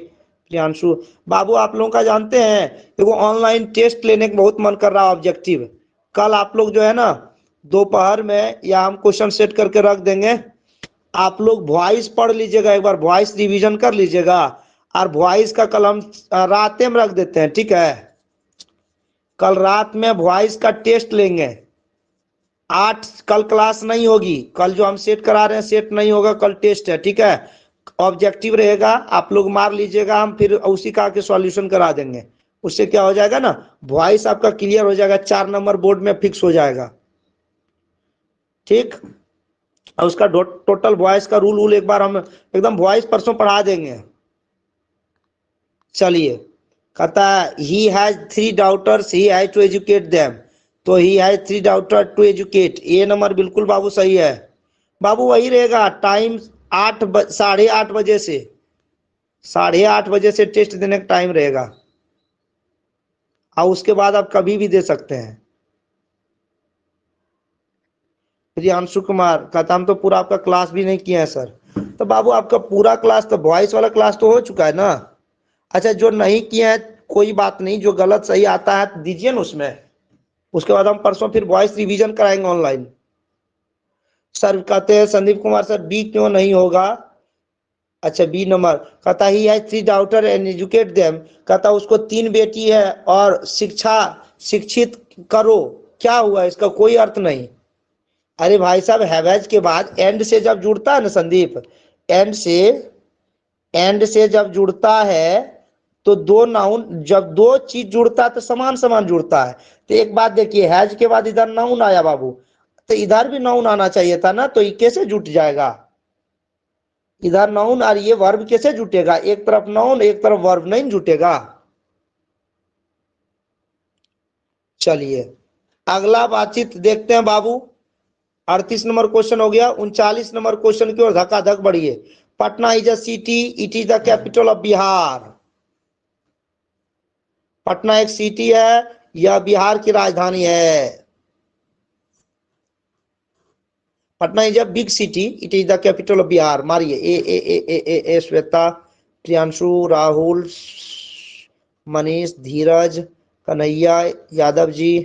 Priyanshu. बाबू आप लोगों का जानते हैं देखो ऑनलाइन टेस्ट लेने का बहुत मन कर रहा है ऑब्जेक्टिव। कल आप लोग जो है ना दोपहर में या हम क्वेश्चन सेट करके रख देंगे, आप लोग वॉइस पढ़ लीजिएगा, एक बार वॉइस रिवीजन कर लीजिएगा। और वॉइस का कल हम रात में रख देते हैं, ठीक है। कल रात में वॉइस का टेस्ट लेंगे। 8 कल क्लास नहीं होगी, कल जो हम सेट करा रहे हैं सेट नहीं होगा, कल टेस्ट है, ठीक है। ऑब्जेक्टिव रहेगा, आप लोग मार लीजिएगा, हम फिर उसी का के सॉल्यूशन करा देंगे। उससे क्या हो जाएगा ना, वॉइस आपका क्लियर हो जाएगा, 4 नंबर बोर्ड में फिक्स हो जाएगा, ठीक। और उसका टोटल वॉइस का रूल एक बार हम एकदम वॉइस परसों पढ़ा देंगे। चलिए, कहता है he has 3 daughters, he has to educate them. तो he has 3 daughter to educate, ये नंबर बिल्कुल बाबू सही है। बाबू वही रहेगा, टाइम 8:30 बजे से 8:30 बजे से टेस्ट देने का टाइम रहेगा। और उसके बाद आप कभी भी दे सकते हैं। प्रियांशु कुमार कहता हम तो पूरा आपका क्लास भी नहीं किया है सर। तो बाबू आपका पूरा क्लास तो वॉइस वाला क्लास तो हो चुका है ना। अच्छा, जो नहीं किया है कोई बात नहीं, जो गलत सही आता है दीजिए ना उसमें। उसके बाद हम परसों फिर वॉइस रिवीजन कराएंगे ऑनलाइन। सर कहते हैं संदीप कुमार सर बी क्यों नहीं होगा। अच्छा, बी नंबर कहता ही है 3 डॉटर एंड एजुकेट देम, कहता उसको 3 बेटी है और शिक्षित करो। क्या हुआ, इसका कोई अर्थ नहीं। अरे भाई साहब, हैवेज के बाद एंड से जब जुड़ता है ना संदीप, एंड से जब जुड़ता है तो दो नाउन, जब दो चीज जुड़ता है तो समान समान जुड़ता है। तो एक बात देखिए, हैज के बाद इधर नाउन आया बाबू, तो इधर भी नाउन आना चाहिए था ना, तो ये कैसे जुट जाएगा। इधर नाउन और ये वर्ब कैसे जुटेगा, एक तरफ नाउन एक तरफ वर्ब नहीं जुटेगा। चलिए अगला बातचीत देखते हैं बाबू। 38 नंबर क्वेश्चन हो गया। 39 नंबर क्वेश्चन की ओर धक्का-धक बढ़िए। Patna is a city, it is the capital of Bihar. Patna एक सिटी है, यह बिहार की राजधानी है। Patna is a big city, it is the capital of Bihar. मारिए ए श्वेता, प्रियांशु, राहुल, मनीष, धीरज, कन्हैया, यादव जी,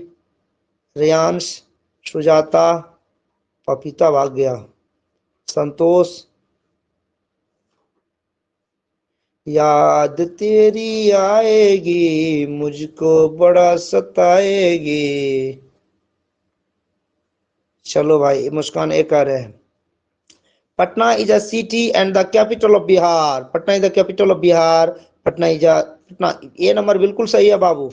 रेयांश, सुजाता, पपीता भाग गया, संतोष, याद तेरी आएगी मुझको बड़ा सताएगी। चलो भाई, मुस्कान एक आ रहे हैं। Patna is a city and the capital of Bihar. Patna is the capital of Bihar. Patna is a, Patna, ये नंबर बिल्कुल सही है बाबू,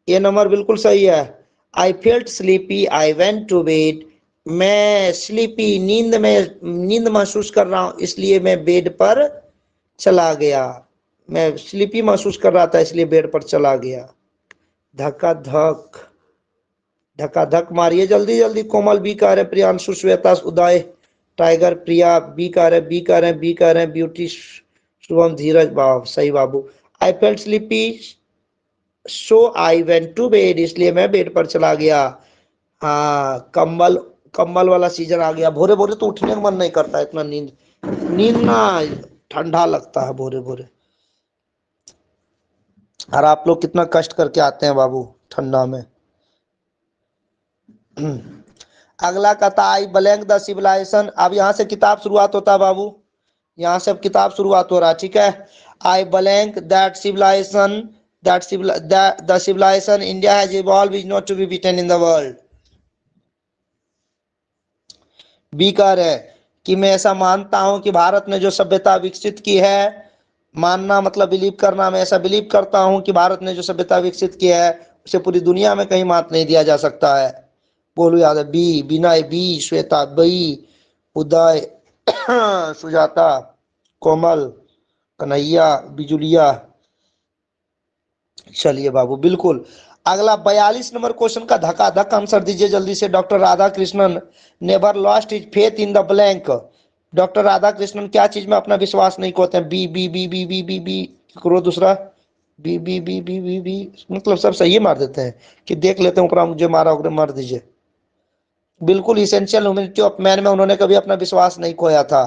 ये नंबर बिल्कुल सही है। I felt sleepy, I went to bed. मैं स्लीपी, नींद महसूस कर रहा हूं इसलिए मैं बेड पर चला गया। मैं स्लीपी महसूस कर रहा था इसलिए बेड पर चला गया। धक्का धक, धक्का धक मारिए जल्दी जल्दी। कोमल बी कह रहे, प्रियांशु, श्वेता, उदय, टाइगर, प्रिया बी कह रहे, बी कह रहे, बी कह रहे, ब्यूटी, शुभम, धीरज, बाब सही बाबू। I felt sleepy so I went to bed, इसलिए मैं बेड पर चला गया। हाँ, कंबल कंबल वाला सीजन आ गया। भोरे भोरे तो उठने का मन नहीं करता, इतना नींद नींद ना, ठंडा लगता है भोरे भोरे। और आप लोग कितना कष्ट करके आते हैं बाबू ठंडा में। अगला कहता आई ब्लैंक द सिविलाइजेशन। अब यहाँ से किताब शुरुआत होता है बाबू। यहाँ से अब किताब शुरुआत हो रहा है, ठीक है। I blank that civilization the civilization India has evolve is not to be beaten in the world. B कह रहे हैं कि मैं ऐसा मानता हूं कि भारत ने जो सभ्यता विकसित की है, मानना मतलब बिलीव करना, मैं ऐसा बिलीव करता हूं कि भारत ने जो सभ्यता विकसित की है उसे पूरी दुनिया में कहीं मात नहीं दिया जा सकता है। बोलो याद है, बी विनय, बी श्वेता, बी उदय, सुजाता, कोमल, कन्हैया, बिजुलिया। चलिए बाबू, बिल्कुल। अगला 42 नंबर क्वेश्चन का धक्का-धक आंसर दीजिए जल्दी से। Doctor Radhakrishnan never lost his faith in the blank. Doctor Radhakrishnan क्या चीज में अपना विश्वास नहीं खोते हैं? B B B B B B B करो दूसरा, B B B B B B, मतलब सब सही मार देते हैं कि देख लेते हैं, ऊपर मुझे मारा उगरे मार दीजिए। बिल्कुल, इसेंशियल ह्यूमैनिटी ऑफ मैन में उन्होंने कभी अपना विश्वास नहीं खोया था।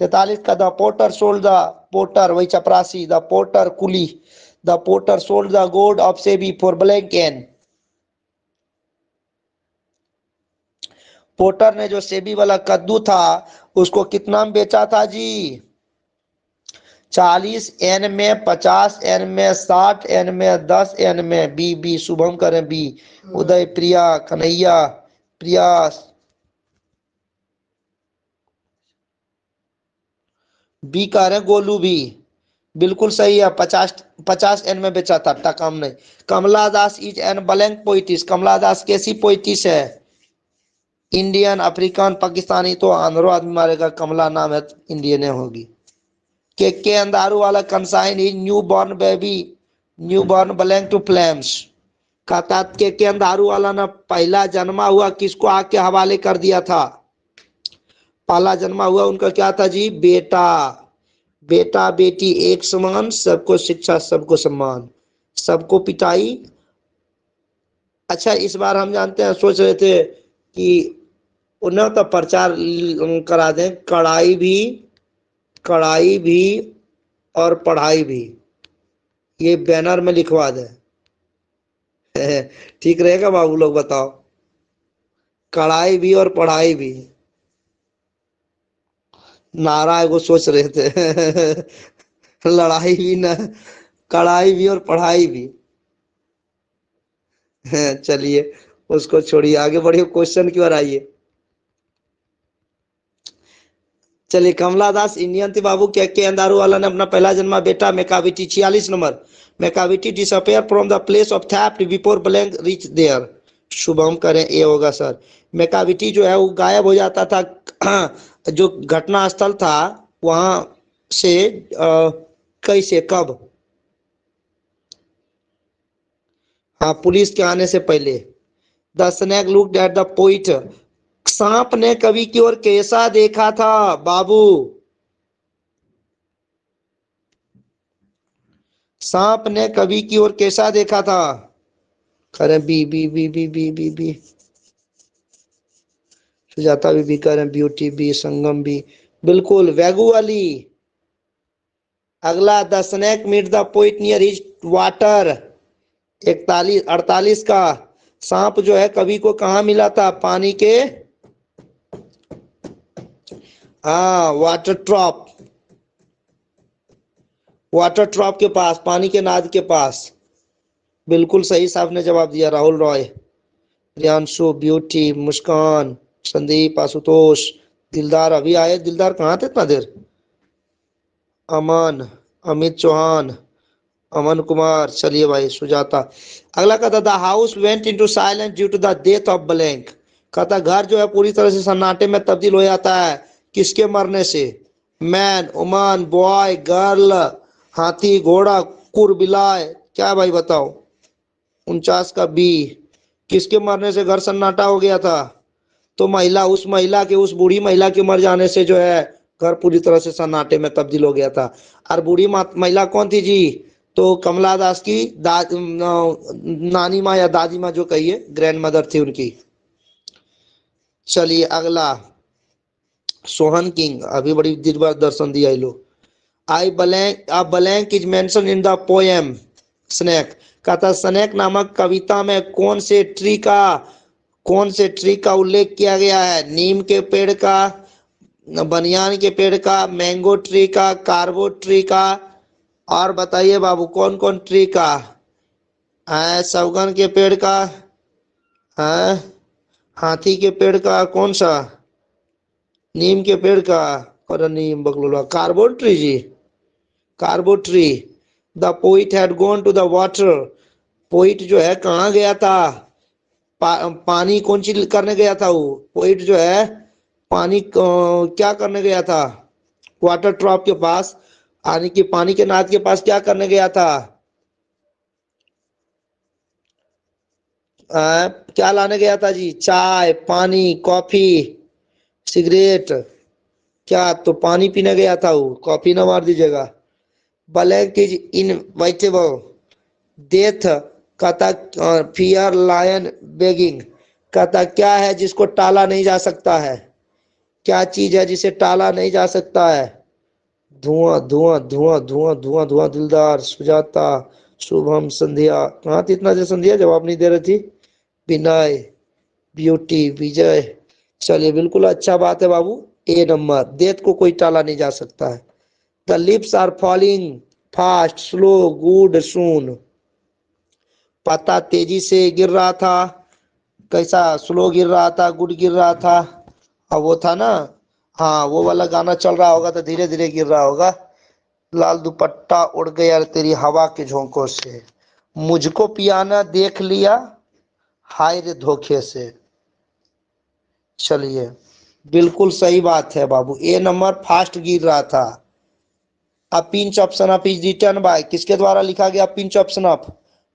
43 का the porter sold the porter, वही चपरासी, द पोर्टर कुली, the porter sold the goods of Sebi for blank an. Porter ने जो सेबी वाला कद्दू था उसको कितना में बेचा था जी? 40 एन में, 50 एन में, 60 एन में, 10 एन में। बी बी शुभम करें बी। उदय, प्रिया, कन्हैया, प्रियास, बी कह रहे हैं गोलू भी। बिल्कुल सही है, 50 एन में बेचा था, टका में नहीं। कमला दास इज एन ब्लैंक पोइटिस। कमला दास कैसी पोइटिस है? इंडियन, अफ्रीकन, पाकिस्तानी, तो आंध्रो आदमी मारेगा, कमला नाम है, इंडियन होगी। के अंदारू वाला कंसाइन is new born baby, new born blank to flames. कहता के अंदारू वाला ना पहला जन्मा हुआ किसको आके हवाले कर दिया था? पहला जन्मा हुआ उनका क्या था जी? बेटा। बेटा बेटी एक समान, सबको शिक्षा सबको सम्मान, सबको पिटाई। अच्छा, इस बार हम जानते हैं, सोच रहे थे कि उन्हें तो प्रचार करा दें, कड़ाई भी और पढ़ाई भी, ये बैनर में लिखवा दें। ठीक रहेगा बाबू लोग, बताओ? कड़ाई भी और पढ़ाई भी, नारा एगो सोच रहे थे। लड़ाई भी ना, कड़ाई भी और पढ़ाई भी। चलिए उसको छोड़िए, आगे बढ़िए, क्वेश्चन की ओर आइए। चलिए, कमला दास इंडियन थी बाबू। के अंदारू वाला ने अपना पहला जन्मा बेटा मेकाविटी। 46 नंबर, Macavity disappear from the place of theft before blank reach there. Shubham करें, ए होगा सर। मेकाविटी जो है वो गायब हो जाता था, जो घटना स्थल था वहां से, कैसे, कब? हाँ, पुलिस के आने से पहले। The snake looked at the poet. सांप ने कवि की ओर कैसा देखा था बाबू? सांप ने कवि की ओर कैसा देखा था? करें B B B B B B B. Sujata भी करें, ब्यूटी भी, संगम भी, बिल्कुल वेगू वाली। अगला, the snake meet the poet near his water. 48 का, सांप जो है कवि को कहा मिला था? पानी के, हाँ, वाटर ट्रॉप, वाटर ट्रॉप के पास, पानी के नाद के पास। बिल्कुल सही साहब ने जवाब दिया। राहुल रॉय, प्रियांशु, ब्यूटी, मुस्कान, संदीप, आशुतोष, दिलदार अभी आए। दिलदार कहाँ थे इतना देर? अमन, अमित चौहान, अमन कुमार। चलिए भाई, सुजाता। अगला कहता the house went into silence due to the death of blank. कहता घर जो है पूरी तरह से सन्नाटे में तब्दील हो जाता है, किसके मरने से? मैन, वुमन, बॉय, गर्ल, हाथी, घोड़ा, कुर, बिलाय। क्या भाई बताओ? 49 का बी, किसके मरने से घर सन्नाटा हो गया था? तो महिला, उस महिला के, उस बूढ़ी महिला के मर जाने से जो है घर पूरी तरह से सन्नाटे में तब्दील हो गया था। और बूढ़ी महिला कौन थी जी? तो कमला दास की नानी माँ या दादी माँ जो कहिए, ग्रैंड मदर थी उनकी। चलिए अगला, सोहन किंग, अभी बड़ी दिलबर दर्शन दिया लोग। आई blank, a blank is mention in the poem snake. कहता स्नेक नामक कविता में कौन से ट्री का उल्लेख किया गया है? नीम के पेड़ का, बनियान के पेड़ का, मैंगो ट्री का, कार्बो ट्री का, और बताइए बाबू कौन कौन ट्री का है? सवगन के पेड़ का है, हाथी के पेड़ का, कौन सा, नीम के पेड़ का, और नीम बकलोला, कार्बो ट्री जी, कार्बो tree. The poet had gone to the water, poet जो है कहाँ गया था? पानी कौन चीज करने गया था वो पोइट जो है? पानी क्या करने गया था? वाटर ट्रॉप के पास, यानी कि पानी के नाद के पास क्या करने गया था? क्या लाने गया था जी? चाय, पानी, कॉफी, सिगरेट? क्या तो पानी पीने गया था वो, कॉफी ना मार दीजिएगा। ब्लैक इज इनवाइटेबल, डेथ कहता, फियर लायन बेगिंग कहता क्या है जिसको टाला नहीं जा सकता है? क्या चीज है जिसे टाला नहीं जा सकता है? धुआं धुआं धुआं धुआं धुआं धुआं, दिलदार, सुजाता, शुभम, संध्या। कहाँ थी इतना देर संध्या, जवाब नहीं दे रही थी। विनय, ब्यूटी, विजय। चलिए बिल्कुल अच्छा बात है बाबू। ए नंबर, डेथ को कोई टाला नहीं जा सकता है। The lips are falling fast, slow, good, soon. पत्ता तेजी से गिर रहा था, कैसा, स्लो गिर रहा था, गुड गिर रहा था? अब वो था ना, हाँ वो वाला गाना चल रहा होगा तो धीरे धीरे गिर रहा होगा। लाल दुपट्टा उड़ गया तेरी हवा के झोंकों से, मुझको पियाना देख लिया हाय रे धोखे से। चलिए बिल्कुल सही बात है बाबू, ए नंबर फास्ट गिर रहा था। अब pinch option of is written by, किसके द्वारा लिखा गया पिंच ऑप्शन ऑफ?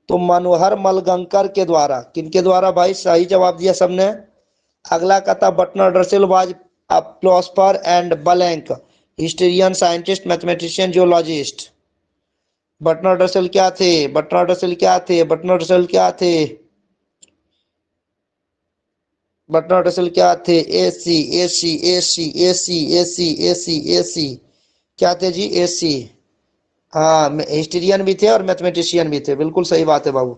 तो मनोहर मलगंकर के द्वारा। किनके द्वारा भाई? सही जवाब दिया सबने। अगला का था Bertrand Russell was a philosopher and blank, historian, scientist, mathematician, geologist. Bertrand Russell क्या थे? बर्टनार्ड रसेल क्या थे? बर्टनार्ड रसेल क्या थे? बर्टनार्ड रसेल क्या थे? AC AC AC AC AC AC AC, क्या थे जी? एसी। हाँ हिस्टोरियन भी थे और मैथमेटिशियन भी थे, बिल्कुल सही बात है बाबू।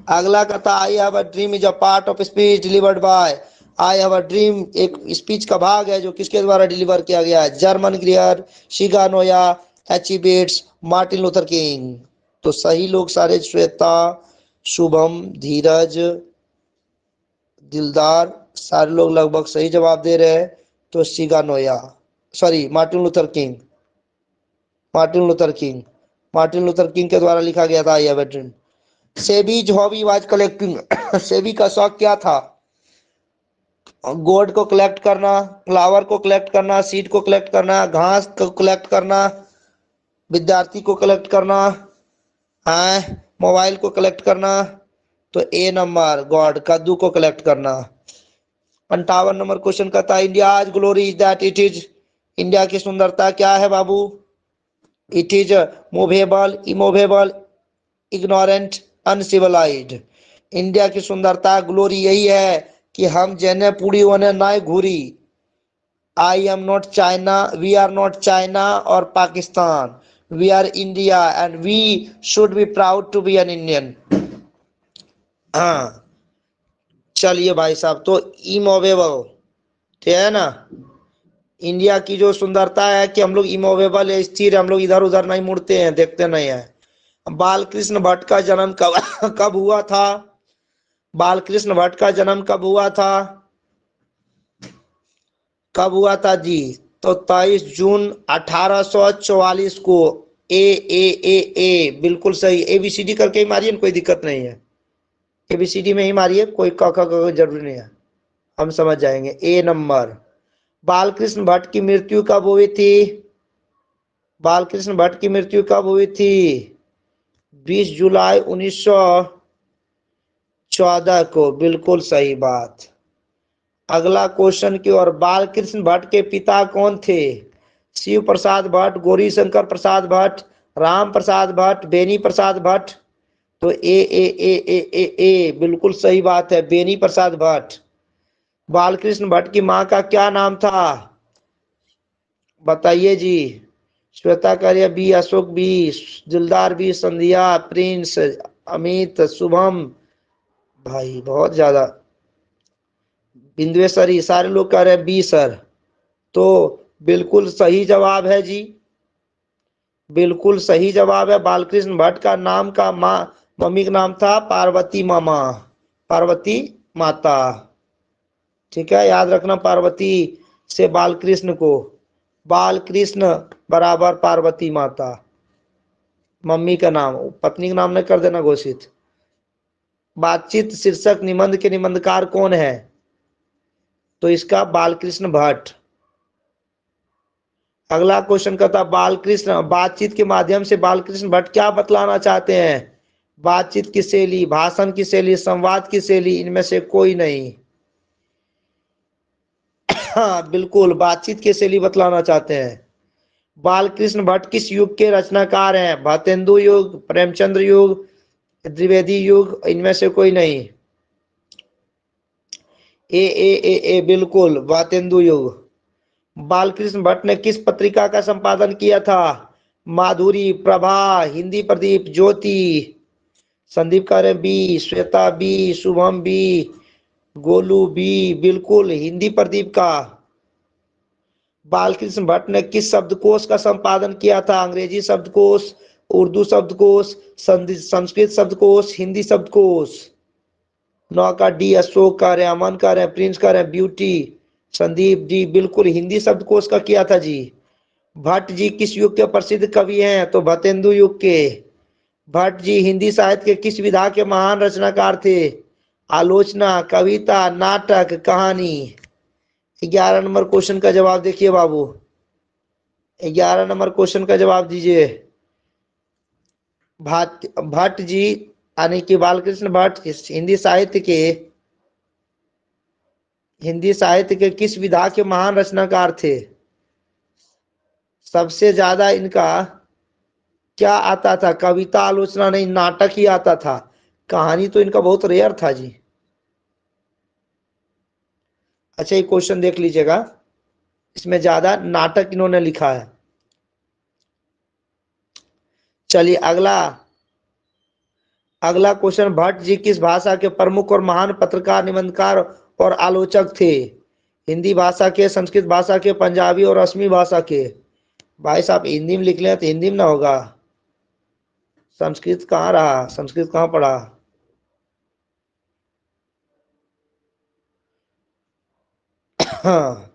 अगला का था I have a dream is a part of speech delivered by. I have a dream एक स्पीच का भाग है जो किसके द्वारा डिलीवर किया गया है? जर्मन ग्रियर, शिगानोया, एचिबेट्स, मार्टिन लूथर किंग। तो सही लोग सारे श्वेता, शुभम, धीरज, दिलदार, सारे लोग लगभग सही जवाब दे रहे हैं। तो शिगानोया, sorry Martin Luther King, Martin Luther King, Martin Luther King के द्वारा लिखा गया था I have a dream. Sebi's hobby was collecting, Sebi का शौक क्या था? गोल्ड को कलेक्ट करना, फ्लावर को कलेक्ट करना, सीड को कलेक्ट करना, घास को कलेक्ट करना, विद्यार्थी को कलेक्ट करना, है मोबाइल को कलेक्ट करना? तो ए नंबर गॉड, कद्दू को कलेक्ट करना। 58 नंबर क्वेश्चन का था India glory is that it is, India की सुंदरता क्या है बाबू? It is movable, immovable, ignorant, uncivilised. India की सुंदरता ग्लोरी यही है कि हम जने पूरी होने ना घूरी। I am not China, we are not China और Pakistan, we are India and we should be proud to be an Indian. हाँ चलिए भाई साहब, तो इमोवेबल ठीक है ना? इंडिया की जो सुंदरता है कि हम लोग इमोवेबल है, स्थिर है, हम लोग इधर उधर नहीं मुड़ते हैं, देखते नहीं है। बालकृष्ण भट्ट का जन्म कब कब हुआ था? बालकृष्ण भट्ट का जन्म कब हुआ था? कब हुआ था जी? तो 23 जून 1844 को। ए बिल्कुल सही। एबीसीडी करके ही मारिए, कोई दिक्कत नहीं है, एबीसीडी में ही मारिए, कोई क ख ग जरूरी नहीं है, हम समझ जाएंगे। ए नंबर, बालकृष्ण भट्ट की मृत्यु कब हुई थी? बालकृष्ण भट्ट की मृत्यु कब हुई थी? 20 जुलाई 1914 को, बिल्कुल सही बात। अगला क्वेश्चन की ओर, बालकृष्ण भट्ट के पिता कौन थे? शिव प्रसाद भट्ट, गौरी शंकर प्रसाद भट्ट, राम प्रसाद भट्ट, बेनी प्रसाद भट्ट? तो ए बिल्कुल सही बात है, बेनी प्रसाद भट्ट। बालकृष्ण भट्ट की माँ का क्या नाम था? बताइए जी। श्वेताचार्य बी, अशोक बी, दिलदार बी, संध्या, प्रिंस, अमित, शुभम। भाई बहुत ज्यादा, बिंदुएश्वरी, सारे लोग कह रहे हैं बी सर। तो बिल्कुल सही जवाब है जी, बिल्कुल सही जवाब है। बालकृष्ण भट्ट का नाम का मम्मी का नाम था पार्वती मामा, पार्वती माता। ठीक है, याद रखना, पार्वती से बालकृष्ण को, बालकृष्ण बराबर पार्वती माता, मम्मी का नाम, पत्नी का नाम न कर देना घोषित। बातचीत शीर्षक निबंध के निबंधकार कौन है? तो इसका बालकृष्ण भट्ट। अगला क्वेश्चन का था बालकृष्ण, बातचीत के माध्यम से बालकृष्ण भट्ट क्या बतलाना चाहते हैं? बातचीत की शैली, भाषण की शैली, संवाद की शैली, इनमें से कोई नहीं। हाँ बिल्कुल, बातचीत की शैली बतलाना चाहते हैं। बालकृष्ण भट्ट किस युग के रचनाकार हैं? भारतेंदु युग, प्रेमचंद्र युग, द्विवेदी युग, इनमें से कोई नहीं। ए बिल्कुल भारतेंदु युग। बालकृष्ण भट्ट ने किस पत्रिका का संपादन किया था? माधुरी, प्रभा, हिंदी प्रदीप, ज्योति। संदीप कह रहे B, Shweta B, Shubham B, Golu B, बिल्कुल हिंदी प्रदीप का। बालकृष्ण भट्ट ने किस शब्दकोश का संपादन किया था? अंग्रेजी शब्दकोश, उर्दू शब्दकोश, संस्कृत शब्दकोश, हिंदी शब्दकोश। 9 का डी, अशोक का रहे, अमन का रहे, प्रिंस का रहे, ब्यूटी, संदीप जी, बिल्कुल हिंदी शब्दकोश का किया था जी। भट्ट जी किस युग के प्रसिद्ध कवि हैं? तो भारतेंदु युग के। भट्ट जी हिंदी साहित्य के किस विधा के महान रचनाकार थे? आलोचना, कविता, नाटक, कहानी। 11 नंबर क्वेश्चन का जवाब देखिए बाबू, 11 नंबर क्वेश्चन का जवाब दीजिए। भट्ट जी यानी कि बालकृष्ण भट्ट हिंदी साहित्य के किस विधा के महान रचनाकार थे? सबसे ज्यादा इनका क्या आता था? कविता, आलोचना नहीं, नाटक ही आता था। कहानी तो इनका बहुत रेयर था जी। अच्छा, ये क्वेश्चन देख लीजिएगा, इसमें ज्यादा नाटक इन्होंने लिखा है। चलिए अगला क्वेश्चन, भट्ट जी किस भाषा के प्रमुख और महान पत्रकार, निबंधकार और आलोचक थे? हिंदी भाषा के, संस्कृत भाषा के, पंजाबी और असमी भाषा के। भाई साहब हिंदी में लिख लें तो हिंदी में ना होगा, संस्कृत कहाँ रहा, संस्कृत कहाँ पढ़ा? हाँ,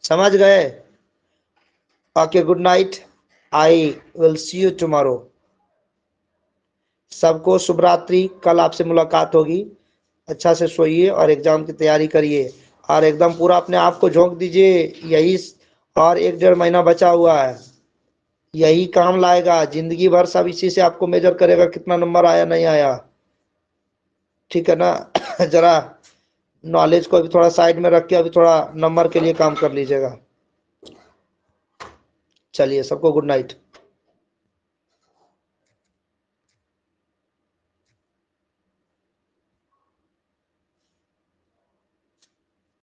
समझ गए? Okay, good night, I will see you tomorrow. सबको शुभ रात्रि, कल आपसे मुलाकात होगी। अच्छा से सोइए और एग्जाम की तैयारी करिए, और एकदम पूरा अपने आप को झोंक दीजिए। यही और 1-1.5 महीना बचा हुआ है, यही काम लाएगा जिंदगी भर। सब इसी से आपको मेजर करेगा कितना नंबर आया नहीं आया, ठीक है ना? जरा नॉलेज को अभी थोड़ा साइड में रख के अभी थोड़ा नंबर के लिए काम कर लीजिएगा। चलिए, सबको गुड नाइट।